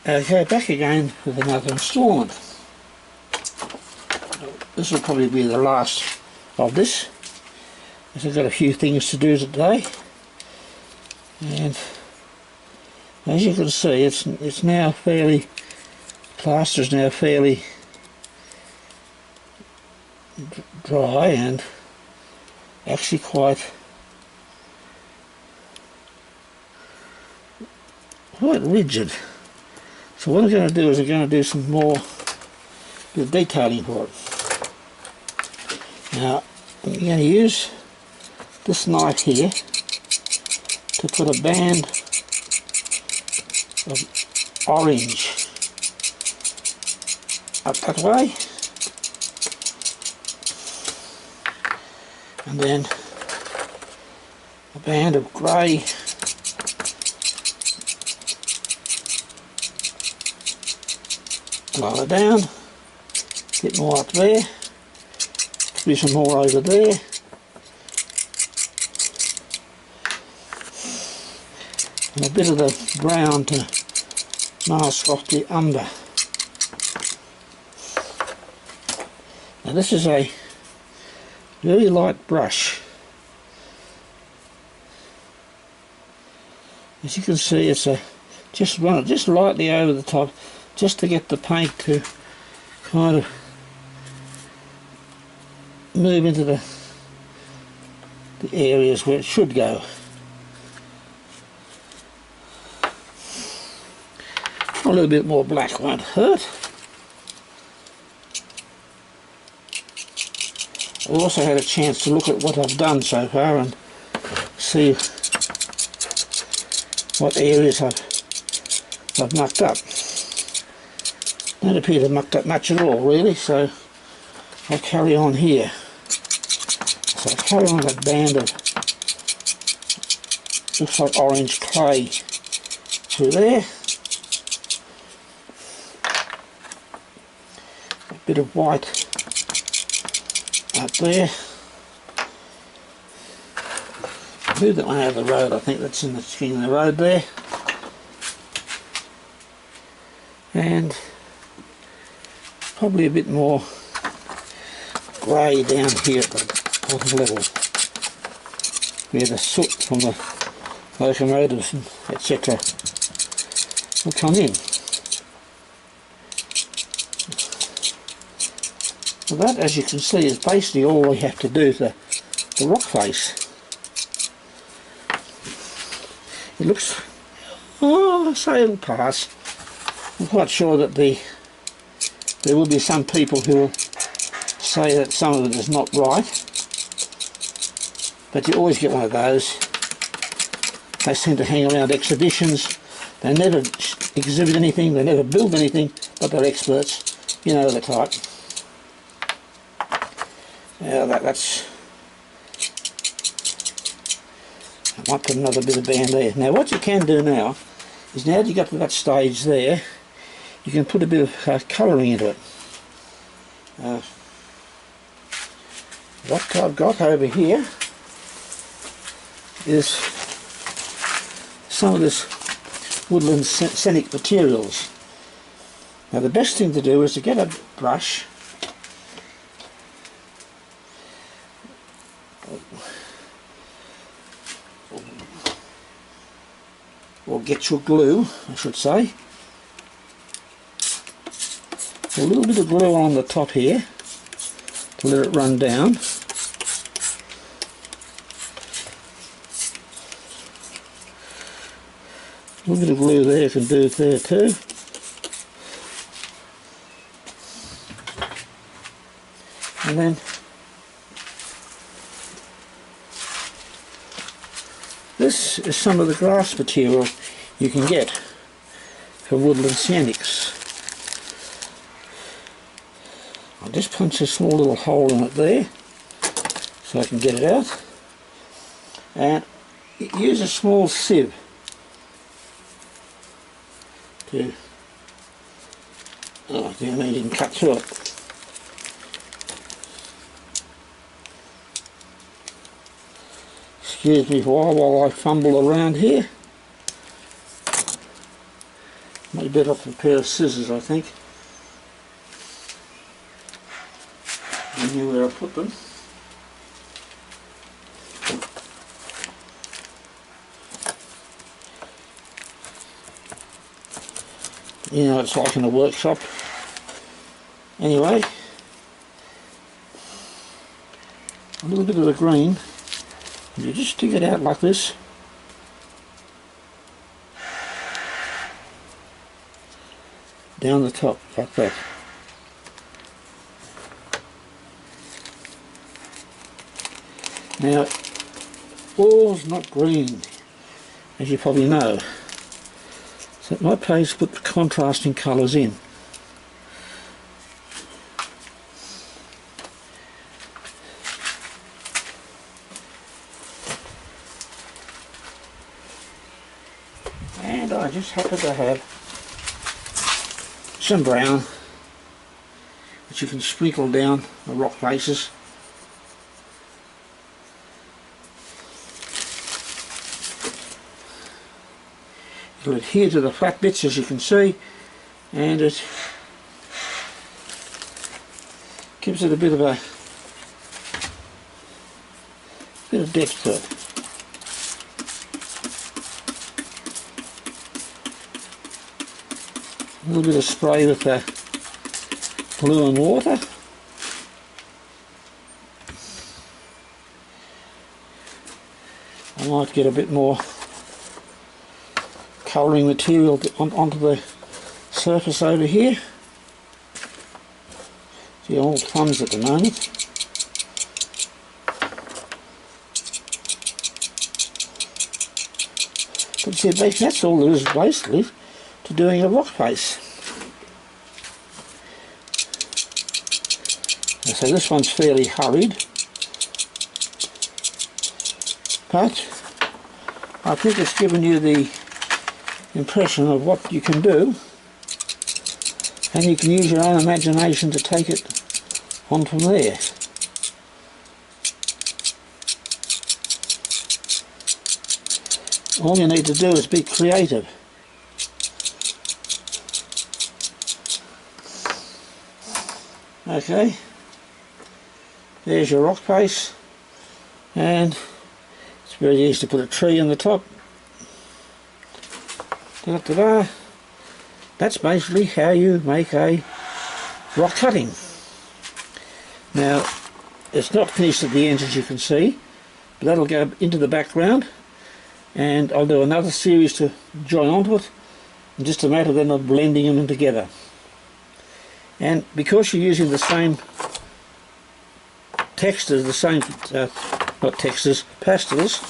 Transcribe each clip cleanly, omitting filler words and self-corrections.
Okay, back again with another instalment. This will probably be the last of this, as I've got a few things to do today. And as you can see, it's now fairly, plaster's now fairly dry and actually quite rigid. So what I'm going to do is I'm going to do some more detailing for it. Now I'm going to use this knife here to put a band of orange up that way, and then a band of grey lower down, a bit more up there, maybe some more over there, and a bit of the brown to mask off the umber. Now this is a very light brush. As you can see, it's just run it just lightly over the top, just to get the paint to kind of move into the areas where it should go. A little bit more black won't hurt. I've also had a chance to look at what I've done so far and see what areas I've mucked up. Don't appear to have mucked up much at all really, so I'll carry on here. So I'll carry on that band of, looks like orange clay through there. A bit of white up there. Move that one out of the road, I think that's in the road there. And probably a bit more grey down here at the bottom level, where the soot from the locomotives and etc. will come in. So that, as you can see, is basically all we have to do to the rock face. It looks, I say it'll pass. I'm quite sure that there will be some people who will say that some of it is not right, but you always get one of those. They seem to hang around exhibitions, they never exhibit anything, they never build anything, but they're experts, you know the type. Now that's, I might put another bit of band there. Now what you can do now is, now that you got to that stage there, you can put a bit of colouring into it. What I've got over here is some of this woodland scenic materials. Now the best thing to do is to get a brush or get your glue, I should say. A little bit of glue on the top here to let it run down. A little bit of glue there you can do there too. And then this is some of the grass material you can get for woodland scenics. I'll just punch a small little hole in it there so I can get it out, and use a small sieve to, oh damn, I didn't cut through it. Excuse me for a while I fumble around here. Might be better off with a pair of scissors, I think. I knew where I put them. You know, it's like in a workshop. Anyway, a little bit of the green, and you just stick it out like this. Down the top, like that. Now, all's not green, as you probably know. So it might pay to put the contrasting colours in. And I just happen to have some brown, which you can sprinkle down the rock faces. It'll adhere to the flat bits, as you can see, and it gives it a bit of depth to it. A little bit of spray with the glue and water. I might get a bit more colouring material onto the surface over here. See, all plums at the moment. But see, that's all there is basically to doing a rock face. So this one's fairly hurried, but I think it's given you the impression of what you can do, and you can use your own imagination to take it on from there. All you need to do is be creative. Okay, there's your rock face, and it's very easy to put a tree on the top. Ta-da. That's basically how you make a rock cutting. Now, it's not finished at the ends, as you can see, but that'll go into the background, and I'll do another series to join onto it, and just a matter then of blending them together. And because you're using the same textures, not textures, pastels,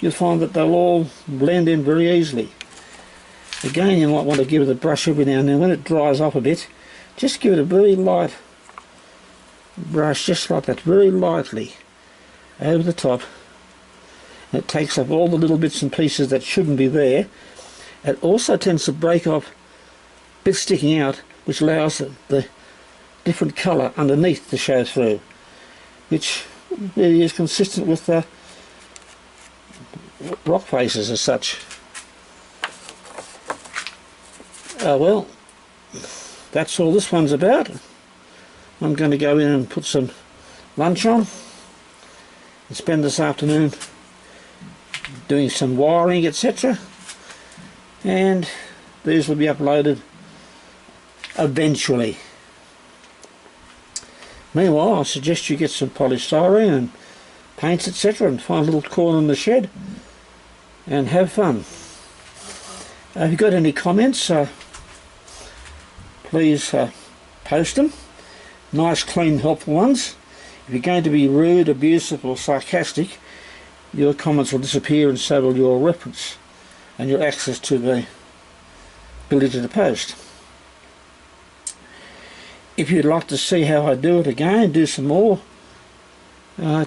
you'll find that they'll all blend in very easily. Again, you might want to give it a brush every now and then. When it dries off a bit, just give it a very light brush, just like that, very lightly over the top. And it takes up all the little bits and pieces that shouldn't be there. It also tends to break off bits sticking out, which allows the different colour underneath to show through, which really is consistent with the rock faces as such. Well, that's all this one's about. I'm going to go in and put some lunch on and spend this afternoon doing some wiring, etc. And these will be uploaded eventually. Meanwhile, I suggest you get some polystyrene and paints, etc., and find a little corner in the shed and have fun. If you've got any comments, please post them. Nice, clean, helpful ones. If you're going to be rude, abusive or sarcastic, your comments will disappear, and so will your reference and your access to the ability to post. If you'd like to see how I do it again, do some more,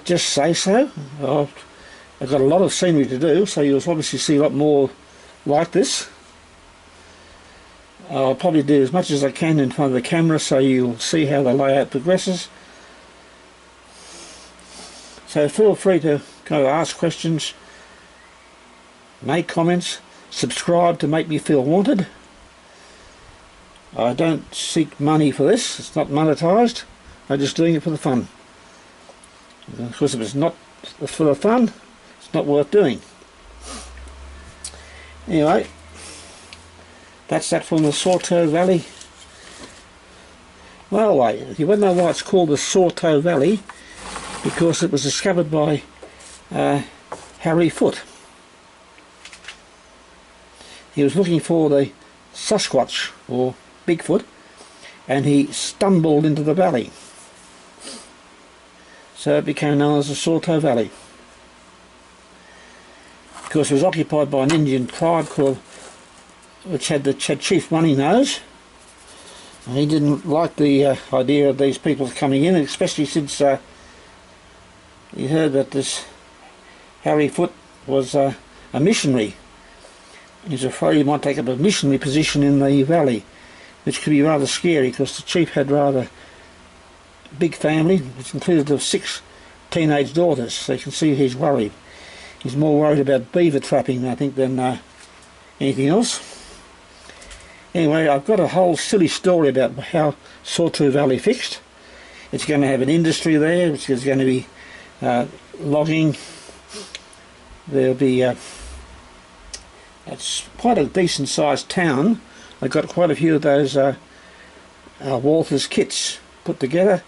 just say so. I've got a lot of scenery to do, so you'll obviously see a lot more like this. I'll probably do as much as I can in front of the camera, so you'll see how the layout progresses. So feel free to go ask questions, make comments, subscribe to make me feel wanted, I don't seek money for this. It's not monetised. I'm just doing it for the fun. Because if it's not for the fun, it's not worth doing. Anyway, that's that from the Sawtoh Valley Railway. You won't know why it's called the Sawtoh Valley, because it was discovered by Harry Foote. He was looking for the Sasquatch, or Bigfoot, and he stumbled into the valley. So it became known as the Sawtoh Valley. Of course, it was occupied by an Indian tribe which had Chief Running Nose. And he didn't like the idea of these people coming in, especially since he heard that this Harry Foote was a missionary. He's afraid he might take up a missionary position in the valley, which could be rather scary, because the chief had rather big family, which included of 6 teenage daughters, so you can see he's worried. He's more worried about beaver trapping, I think, than anything else. Anyway, I've got a whole silly story about how Sawtoh Valley fixed. It's going to have an industry there, which is going to be logging. There'll be it's quite a decent sized town. They've got quite a few of those Walters kits put together,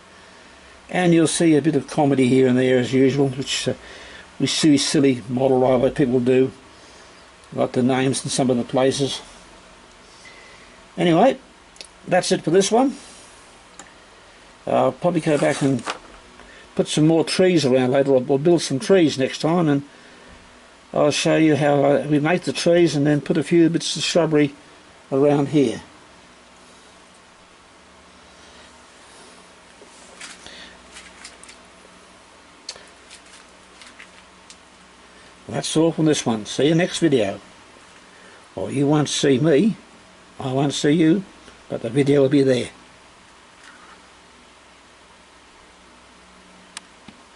and you'll see a bit of comedy here and there as usual, which we see silly model railway people do, like the names in some of the places. Anyway, that's it for this one. I'll probably go back and put some more trees around later. We'll build some trees next time, and I'll show you how we make the trees, and then put a few bits of shrubbery around here. That's all from this one. See you next video. Or you won't see me, I won't see you, but the video will be there.